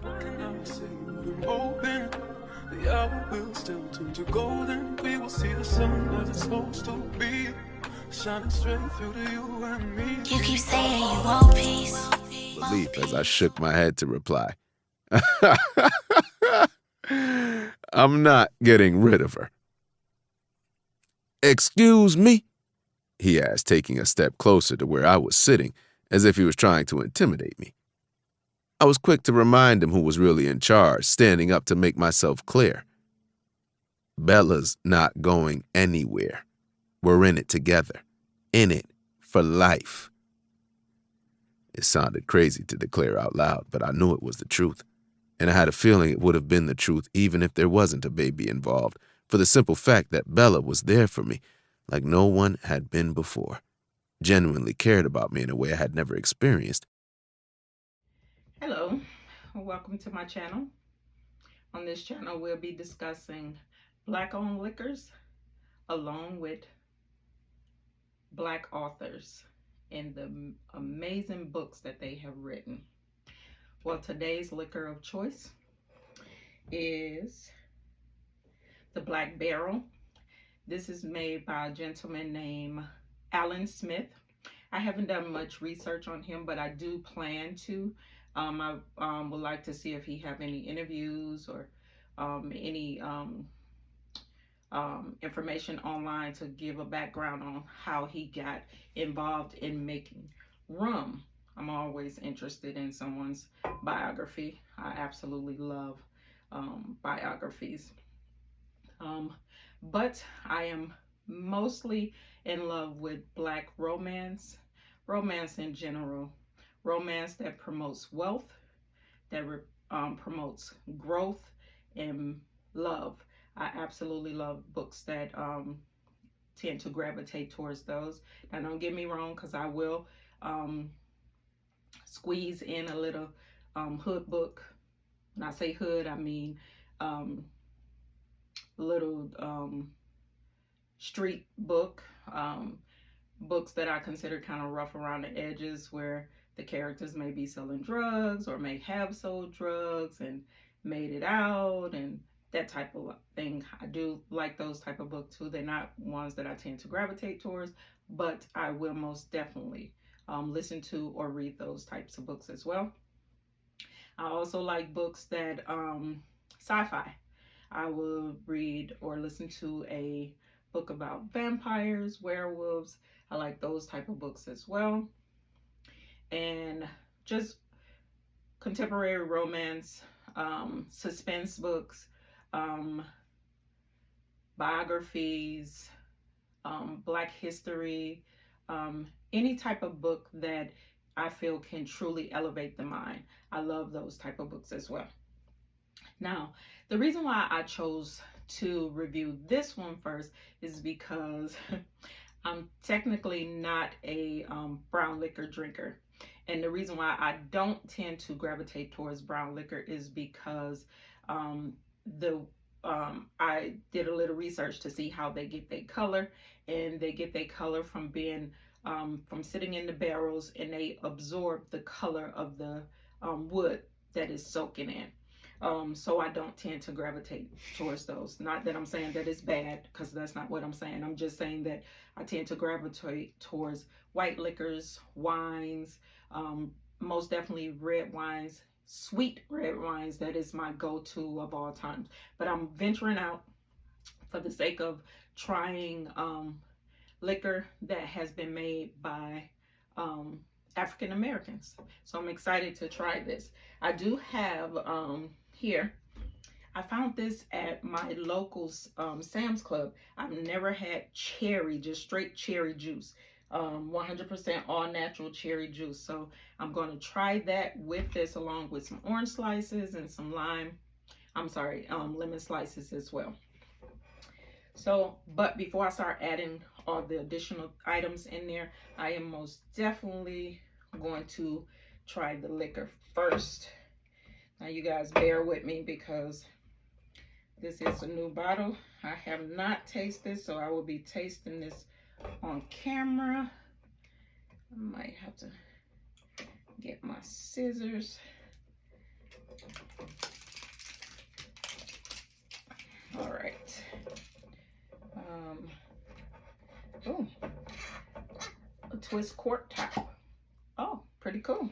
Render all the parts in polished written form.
What can I say? I'm hoping the hour will still turn to golden. We will see the sun as it's supposed to be, shining straight through to you and me. You keep saying you want peace. Relief as I shook my head to reply. I'm not getting rid of her. Excuse me? He asked, taking a step closer to where I was sitting, as if he was trying to intimidate me. I was quick to remind him who was really in charge, standing up to make myself clear. Bella's not going anywhere. We're in it together. In it for life. It sounded crazy to declare out loud, but I knew it was the truth. And I had a feeling it would have been the truth even if there wasn't a baby involved, for the simple fact that Bella was there for me, like no one had been before. Genuinely cared about me in a way I had never experienced. Hello, welcome to my channel. On this channel, we'll be discussing Black-owned liquors along with Black authors and the amazing books that they have written. Well, today's liquor of choice is the Black Barrel. This is made by a gentleman named Alan Smith. I haven't done much research on him, but I do plan to. I would like to see if he have any interviews or any information online to give a background on how he got involved in making rum. I'm always interested in someone's biography. I absolutely love biographies. But I am mostly in love with Black romance in general. Romance that promotes wealth, that promotes growth and love. I absolutely love books that tend to gravitate towards those. Now, don't get me wrong, because I will squeeze in a little hood book. When I say hood, I mean little street book, books that I consider kind of rough around the edges, where the characters may be selling drugs or may have sold drugs and made it out and that type of thing. I do like those type of books too. They're not ones that I tend to gravitate towards, but I will most definitely listen to or read those types of books as well. I also like books that sci-fi. I will read or listen to a book about vampires, werewolves. I like those type of books as well. And just contemporary romance, suspense books, biographies, Black history, any type of book that I feel can truly elevate the mind. I love those type of books as well. Now, the reason why I chose to review this one first is because I'm technically not a brown liquor drinker. And the reason why I don't tend to gravitate towards brown liquor is because I did a little research to see how they get their color, and they get their color from being from sitting in the barrels, and they absorb the color of the wood that is soaking in. So I don't tend to gravitate towards those. Not that I'm saying that it's bad, because that's not what I'm saying. I'm just saying that I tend to gravitate towards white liquors, wines, most definitely red wines, sweet red wines. That is my go-to of all times. But I'm venturing out for the sake of trying liquor that has been made by African Americans. So I'm excited to try this. I do have here, I found this at my local Sam's Club. I've never had cherry, just straight cherry juice. 100% all natural cherry juice. So I'm going to try that with this, along with some orange slices and some lemon slices as well. So, but before I start adding all the additional items in there, I am most definitely going to try the liquor first. Now, you guys bear with me because this is a new bottle. I have not tasted, so I will be tasting this on camera. I might have to get my scissors. All right. Oh, a twist cork top. Oh, pretty cool.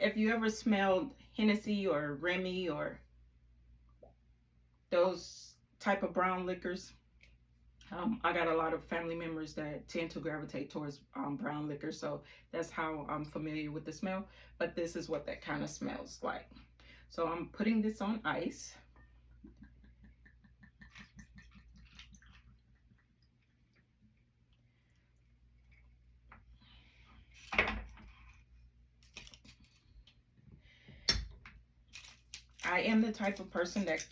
If you ever smelled Hennessy or Remy or those type of brown liquors, I got a lot of family members that tend to gravitate towards brown liquor, so that's how I'm familiar with the smell. But this is what that kind of smells like. So I'm putting this on ice. I am the type of person that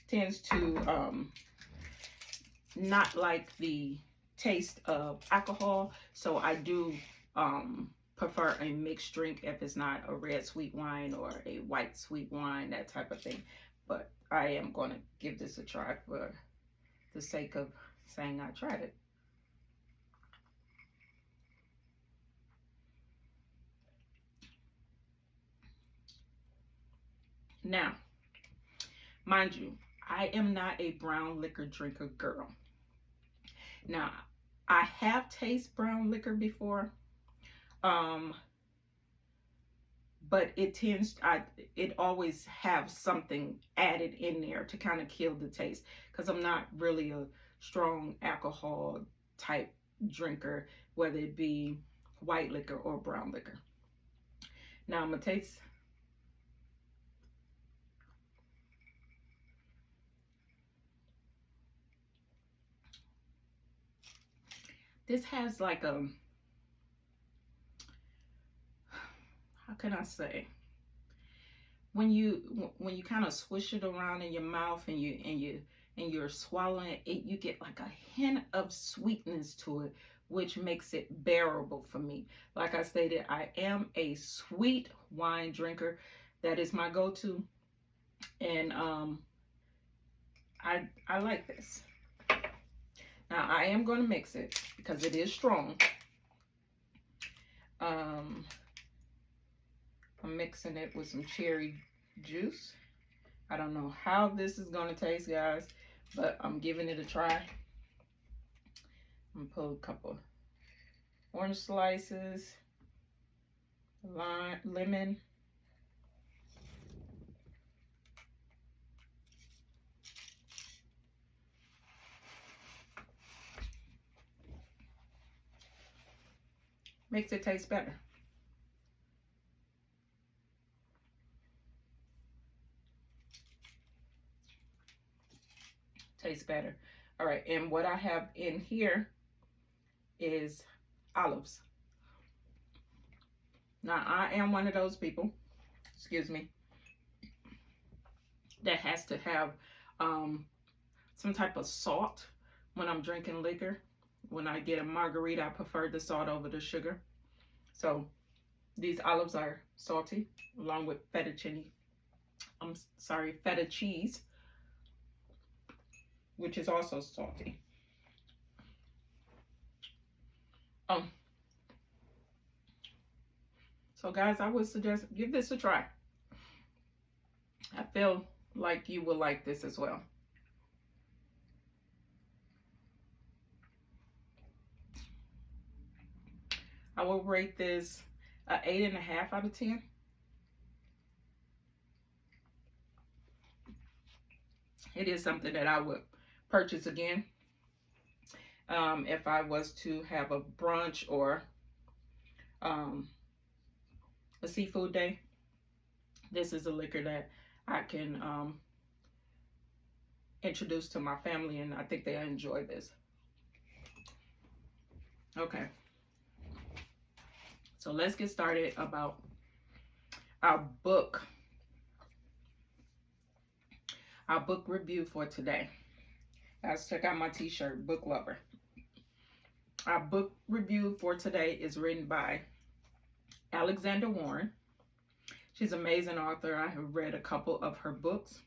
tends to not like the taste of alcohol, so I do prefer a mixed drink if it's not a red sweet wine or a white sweet wine, that type of thing. But I am going to give this a try for the sake of saying I tried it. Now, mind you, I am not a brown liquor drinker girl. Now, I have tasted brown liquor before, but it always have something added in there to kind of kill the taste, because I'm not really a strong alcohol type drinker, whether it be white liquor or brown liquor. Now I'm gonna taste. This has like a, how can I say, when you kind of swish it around in your mouth and you're swallowing it, you get like a hint of sweetness to it, which makes it bearable for me. Like I stated, I am a sweet wine drinker. That is my go-to, and I like this. Now I am going to mix it because it is strong. I'm mixing it with some cherry juice. I don't know how this is going to taste, guys, but I'm giving it a try. I'm going to pull a couple orange slices, lemon, makes it taste better. Tastes better. All right, and what I have in here is olives. Now I am one of those people, excuse me, that has to have some type of salt when I'm drinking liquor. When I get a margarita, I prefer the salt over the sugar. So these olives are salty, along with feta cheese, which is also salty. So guys, I would suggest give this a try. I feel like you will like this as well. I will rate this an 8.5 out of 10. It is something that I would purchase again if I was to have a brunch or a seafood day. This is a liquor that I can introduce to my family, and I think they enjoy this. Okay, so let's get started about our book review for today. Guys, check out my t-shirt, Book Lover. Our book review for today is written by Alexandra Warren. She's an amazing author. I have read a couple of her books.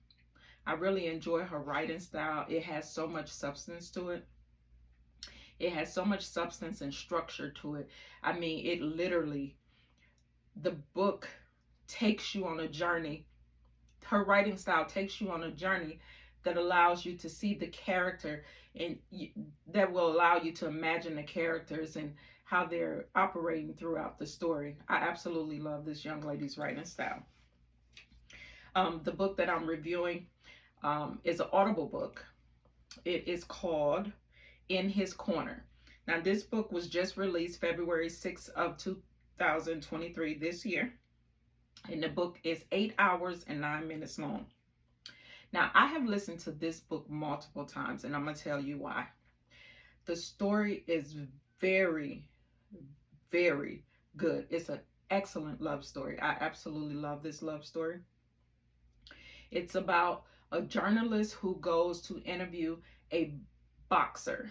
I really enjoy her writing style. It has so much substance to it. It has so much substance and structure to it. I mean, it literally, the book takes you on a journey. Her writing style takes you on a journey that allows you to see the character, and that will allow you to imagine the characters and how they're operating throughout the story. I absolutely love this young lady's writing style. The book that I'm reviewing is an Audible book. It is called In His Corner. Now, this book was just released February 6th of 2023 this year. And the book is 8 hours and 9 minutes long. Now, I have listened to this book multiple times, and I'm going to tell you why. The story is very, very good. It's an excellent love story. I absolutely love this love story. It's about a journalist who goes to interview a boxer,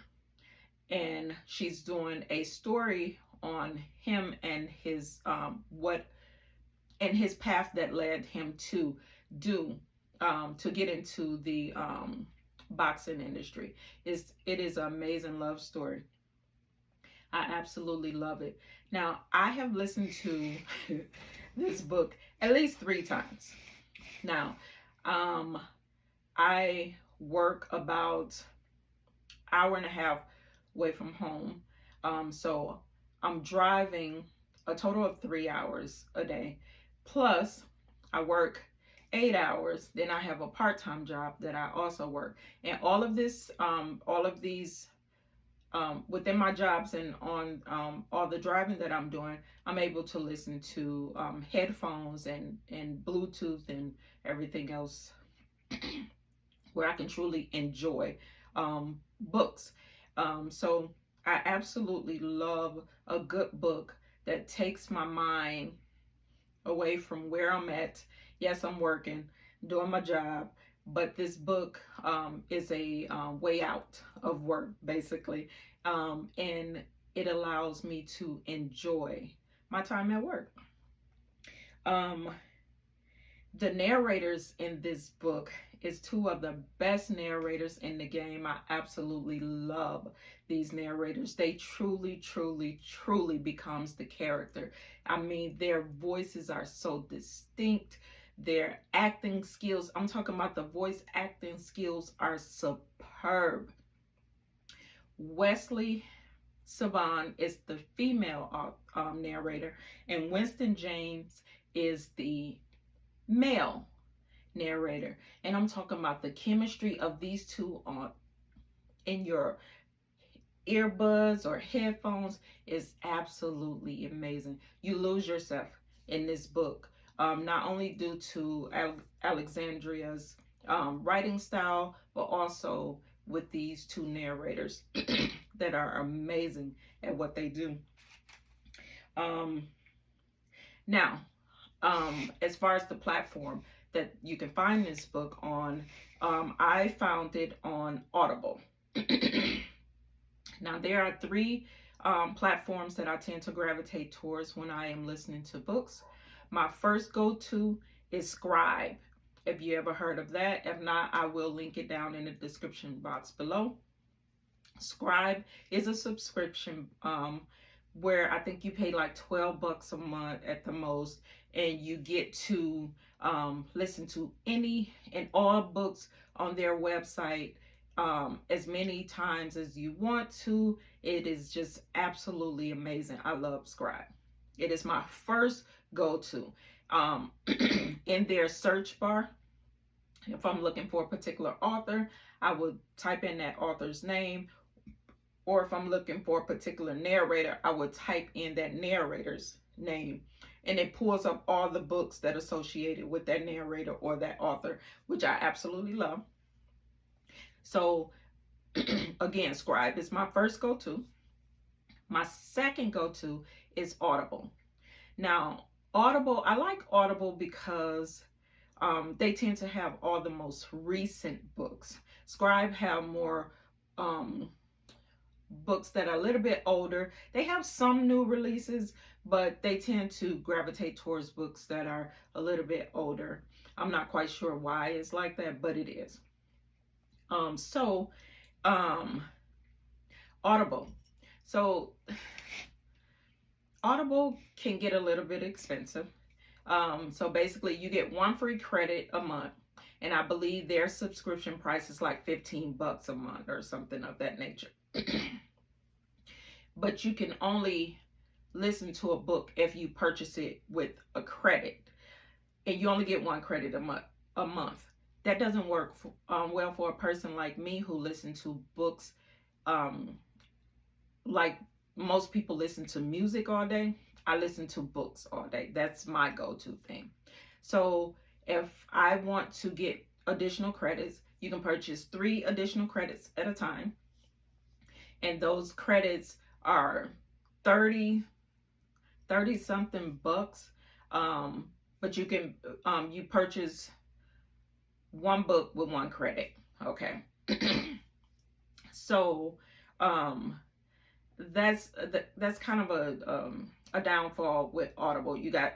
and she's doing a story on him and his his path that led him to get into the boxing industry. It is an amazing love story. I absolutely love it. Now, I have listened to this book at least 3 times. Now, I work about hour and a half away from home. So I'm driving a total of 3 hours a day. Plus, I work 8 hours. Then I have a part-time job that I also work. And all of these, within my jobs and on all the driving that I'm doing, I'm able to listen to headphones and Bluetooth and everything else where I can truly enjoy books. So I absolutely love a good book that takes my mind away from where I'm at. Yes, I'm working, doing my job, but this book is a way out of work, basically, and it allows me to enjoy my time at work. The narrators in this book is 2 of the best narrators in the game. I absolutely love these narrators. They truly, truly, truly becomes the character. I mean, their voices are so distinct. Their acting skills, I'm talking about the voice acting skills, are superb. Wesleigh Siobhan is the female narrator, and Winston James is the male narrator. And I'm talking about the chemistry of these 2 in your earbuds or headphones is absolutely amazing. You lose yourself in this book, not only due to Alexandria's writing style, but also with these 2 narrators that are amazing at what they do. Now, as far as the platform that you can find this book on, I found it on Audible. Now, there are 3 platforms that I tend to gravitate towards when I am listening to books. My first go-to is Scribe, if you ever heard of that. If not, I will link it down in the description box below. Scribe is a subscription where I think you pay like $12 a month at the most, and you get to listen to any and all books on their website as many times as you want to. It is just absolutely amazing. I love Scribe. It is my first go-to. In their search bar, if I'm looking for a particular author, I would type in that author's name. Or if I'm looking for a particular narrator, I would type in that narrator's name. And it pulls up all the books that are associated with that narrator or that author, which I absolutely love. So, again, Scribe is my first go-to. My second go-to is Audible. Now, Audible, I like Audible because they tend to have all the most recent books. Scribe have more books that are a little bit older. They have some new releases, but they tend to gravitate towards books that are a little bit older. I'm not quite sure why it's like that, but it is. Audible. So Audible can get a little bit expensive. So basically, you get one free credit a month, and I believe their subscription price is like $15 a month or something of that nature. But you can only listen to a book if you purchase it with a credit, and you only get one credit a month. That doesn't work well for a person like me who listen to books like most people listen to music all day. I listen to books all day. That's my go-to thing. So if I want to get additional credits, you can purchase 3 additional credits at a time, and those credits are 30 something bucks. But you can you purchase one book with one credit. Okay. So that's kind of a downfall with Audible. You got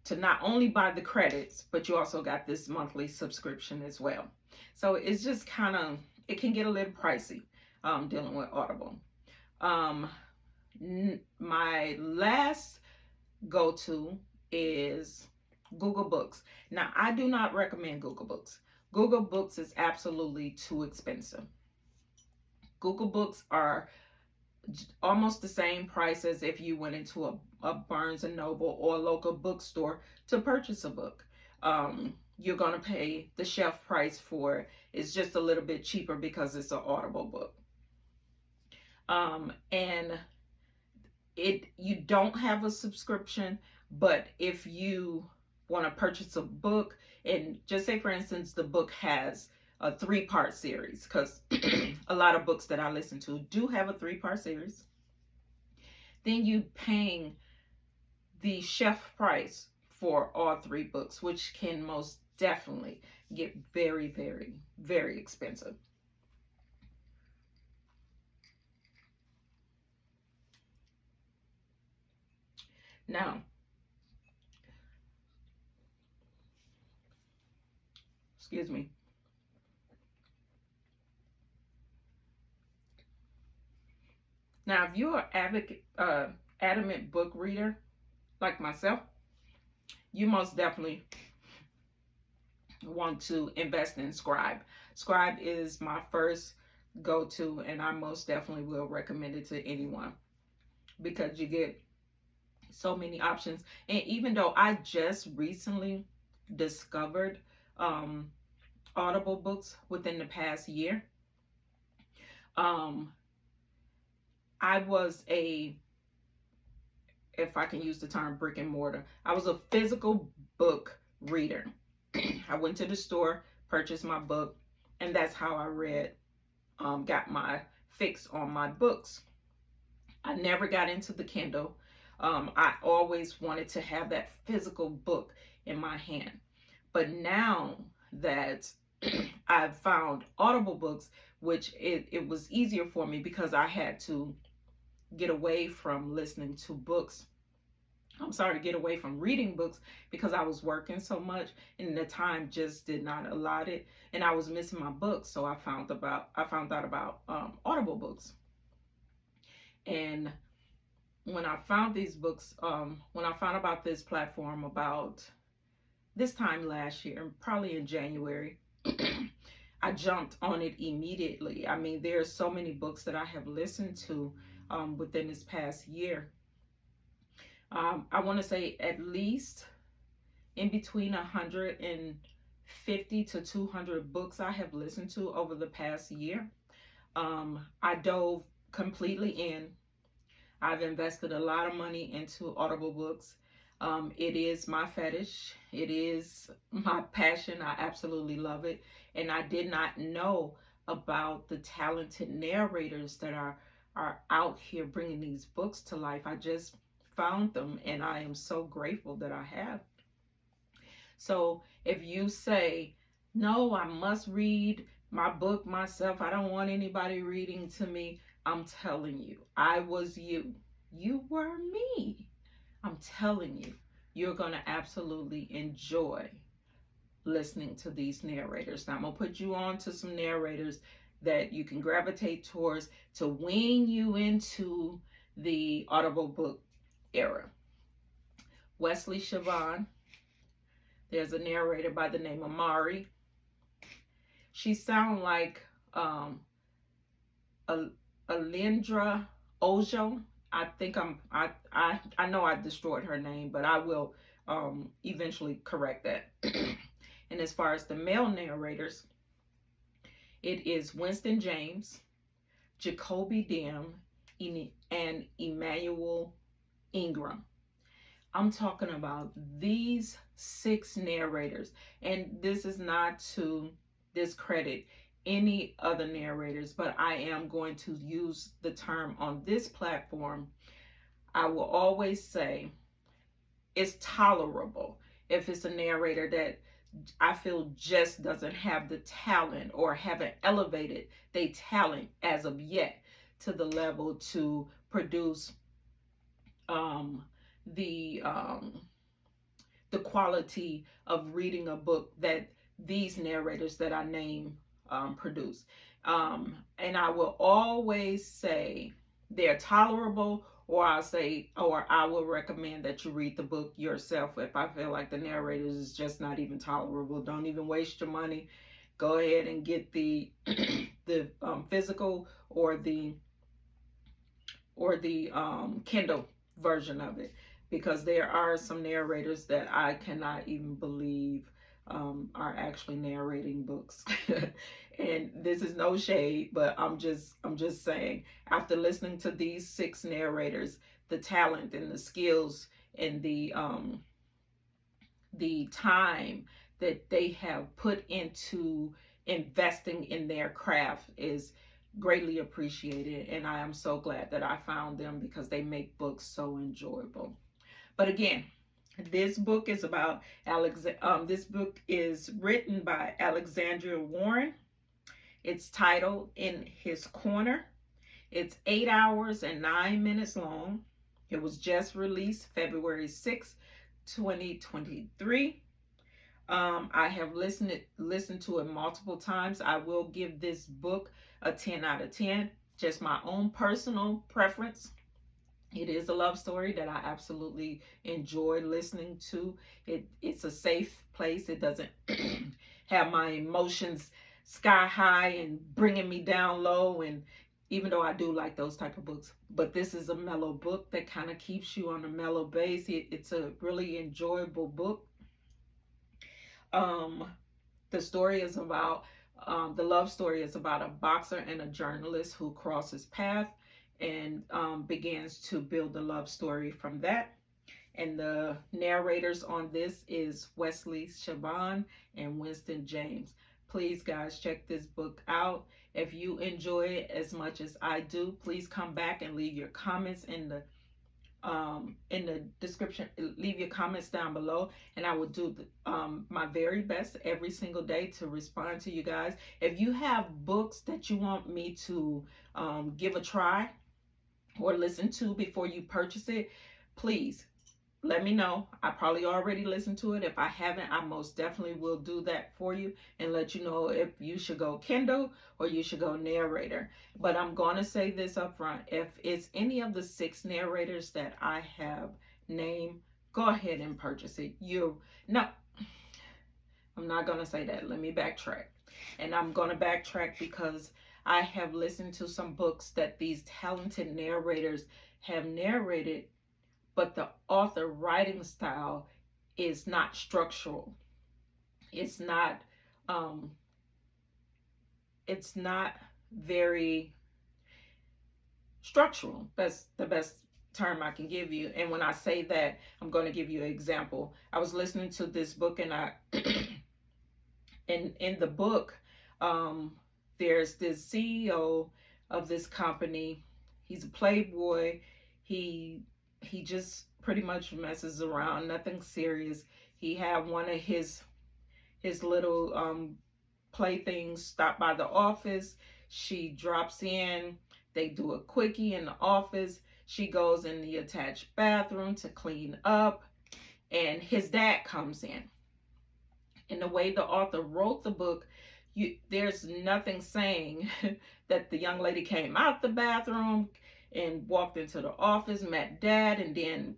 to not only buy the credits, but you also got this monthly subscription as well. So it's just kind of, it can get a little pricey dealing with Audible. My last go-to is Google Books. Now, I do not recommend Google Books. Google Books is absolutely too expensive. Google Books are almost the same price as if you went into a Barnes and Noble or a local bookstore to purchase a book. You're going to pay the shelf price for it. It's just a little bit cheaper because it's an Audible book. And you don't have a subscription, but if you want to purchase a book, and just say for instance the book has a 3-part series, because a lot of books that I listen to do have a 3-part series, then you paying the shelf price for all 3 books, which can most definitely get very, very, very expensive. Now, excuse me. Now, if you're an adamant book reader like myself, you most definitely want to invest in Scribe. Scribe is my first go-to, and I most definitely will recommend it to anyone because you get so many options. And even though I just recently discovered Audible books within the past year, I was if I can use the term brick and mortar, I was a physical book reader. I went to the store, purchased my book, and that's how I read, got my fix on my books. I never got into the Kindle. I always wanted to have that physical book in my hand. But now that I've found Audible books, which it was easier for me because I had to get away from listening to books. Get away from reading books because I was working so much and the time just did not allow it, and I was missing my books. So I found out about Audible books. And when I found these books, when I found about this platform about this time last year, probably in January, I jumped on it immediately. I mean, there's so many books that I have listened to within this past year. I want to say at least in between 150 to 200 books I have listened to over the past year. I dove completely in. I've invested a lot of money into Audible books. It is my fetish. It is my passion. I absolutely love it. And I did not know about the talented narrators that are out here bringing these books to life. I just found them, and I am so grateful that I have. So if you say, no, I must read my book myself, I don't want anybody reading to me, I'm telling you, I was you. You were me. I'm telling you, you're going to absolutely enjoy listening to these narrators. Now, I'm going to put you on to some narrators that you can gravitate towards to wing you into the Audible book era. Wesleigh Siobhan There's a narrator by the name of Mari. She sounds like Alindra Ojo. I think I know I destroyed her name, but I will eventually correct that. And as far as the male narrators, it is Winston James, Jacoby Dim, and Emmanuel Ingram. I'm talking about these 6 narrators, and this is not to discredit any other narrators, but I am going to use the term on this platform. I will always say it's tolerable if it's a narrator that I feel just doesn't have the talent or haven't elevated their talent as of yet to the level to produce the quality of reading a book that these narrators that I name produce. And I will always say they're tolerable, or I will recommend that you read the book yourself if I feel like the narrators is just not even tolerable. Don't even waste your money. Go ahead and get the physical or the Kindle version of it, because there are some narrators that I cannot even believe are actually narrating books. And this is no shade, but I'm just saying, after listening to these 6 narrators, the talent and the skills and the time that they have put into investing in their craft is greatly appreciated, and I am so glad that I found them, because they make books so enjoyable. But again, this book is about this book is written by Alexandra Warren. It's titled In His Corner. It's 8 hours and 9 minutes long. It was just released February 6, 2023. I have listened to it multiple times. I will give this book a 10 out of 10. Just my own personal preference. It is a love story that I absolutely enjoy listening to. It's a safe place. It doesn't have my emotions sky high and bringing me down low, and even though I do like those type of books, but this is a mellow book that kind of keeps you on a mellow base. It's a really enjoyable book. The story is about the love story is about a boxer and a journalist who crosses paths and begins to build the love story from that. And the narrators on this is Wesleigh Siobhan and Winston James. Please, guys, check this book out. If you enjoy it as much as I do, please come back and leave your comments in the description. Leave your comments down below, and I will do my very best every single day to respond to you guys. If you have books that you want me to give a try or listen to before you purchase it, please let me know. I probably already listened to it. If I haven't, I most definitely will do that for you and let you know if you should go Kindle or you should go narrator. But I'm going to say this up front. If it's any of the 6 narrators that I have named, go ahead and purchase it. No, I'm not going to say that. Let me backtrack. And I'm going to backtrack because I have listened to some books that these talented narrators have narrated, but the author writing style is not structural. It's not very structural. That's the best term I can give you. And when I say that, I'm going to give you an example. I was listening to this book, and in the book, there's this CEO of this company. He's a playboy. He just pretty much messes around, nothing serious. He had one of his little playthings stop by the office. She drops in. They do a quickie in the office. She goes in the attached bathroom to clean up, and his dad comes in. And the way the author wrote the book, there's nothing saying that the young lady came out the bathroom and walked into the office, met dad, and then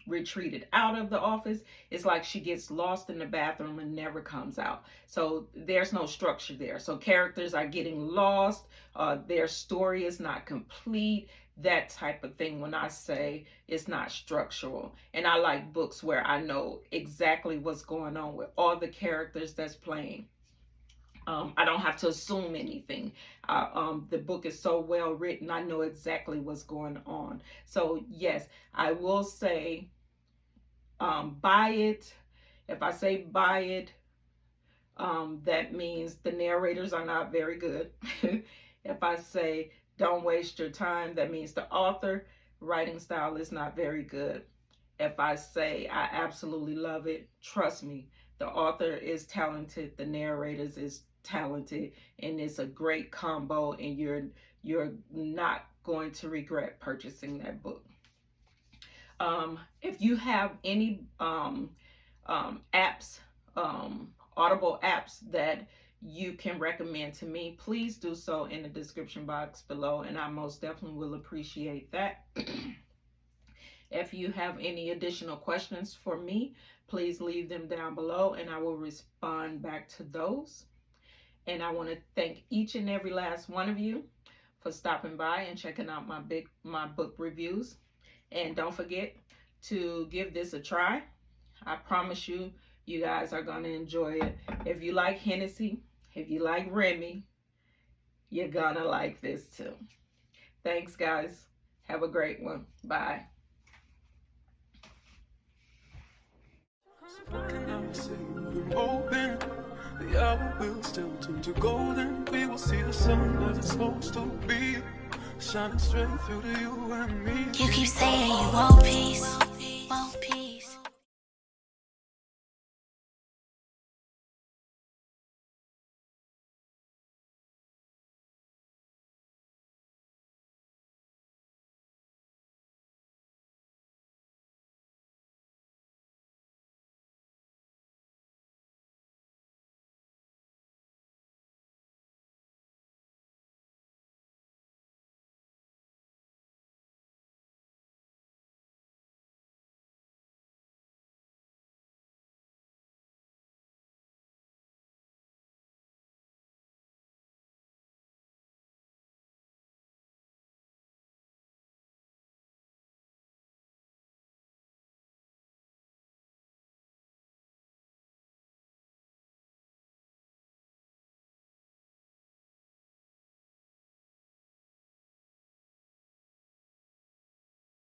retreated out of the office. It's like she gets lost in the bathroom and never comes out. So there's no structure there. So characters are getting lost. Their story is not complete. That type of thing when I say it's not structural. And I like books where I know exactly what's going on with all the characters that's playing. I don't have to assume anything. The book is so well written, I know exactly what's going on. So yes, I will say buy it. If I say buy it, that means the narrators are not very good. If I say don't waste your time, that means the author writing style is not very good. If I say I absolutely love it, trust me, the author is talented, the narrators is talented, and it's a great combo, and you're not going to regret purchasing that book. If you have any apps, Audible apps that you can recommend to me, please do so in the description box below, and I most definitely will appreciate that. If you have any additional questions for me, please leave them down below and I will respond back to those. And I want to thank each and every last one of you for stopping by and checking out my book reviews. And don't forget to give this a try. I promise you, you guys are going to enjoy it. If you like Hennessy, if you like Remy, you're going to like this too. Thanks, guys. Have a great one. Bye. Open, the hour will still turn to golden. We will see the sun as it's supposed to be, shining straight through to you and me. You keep saying you want peace.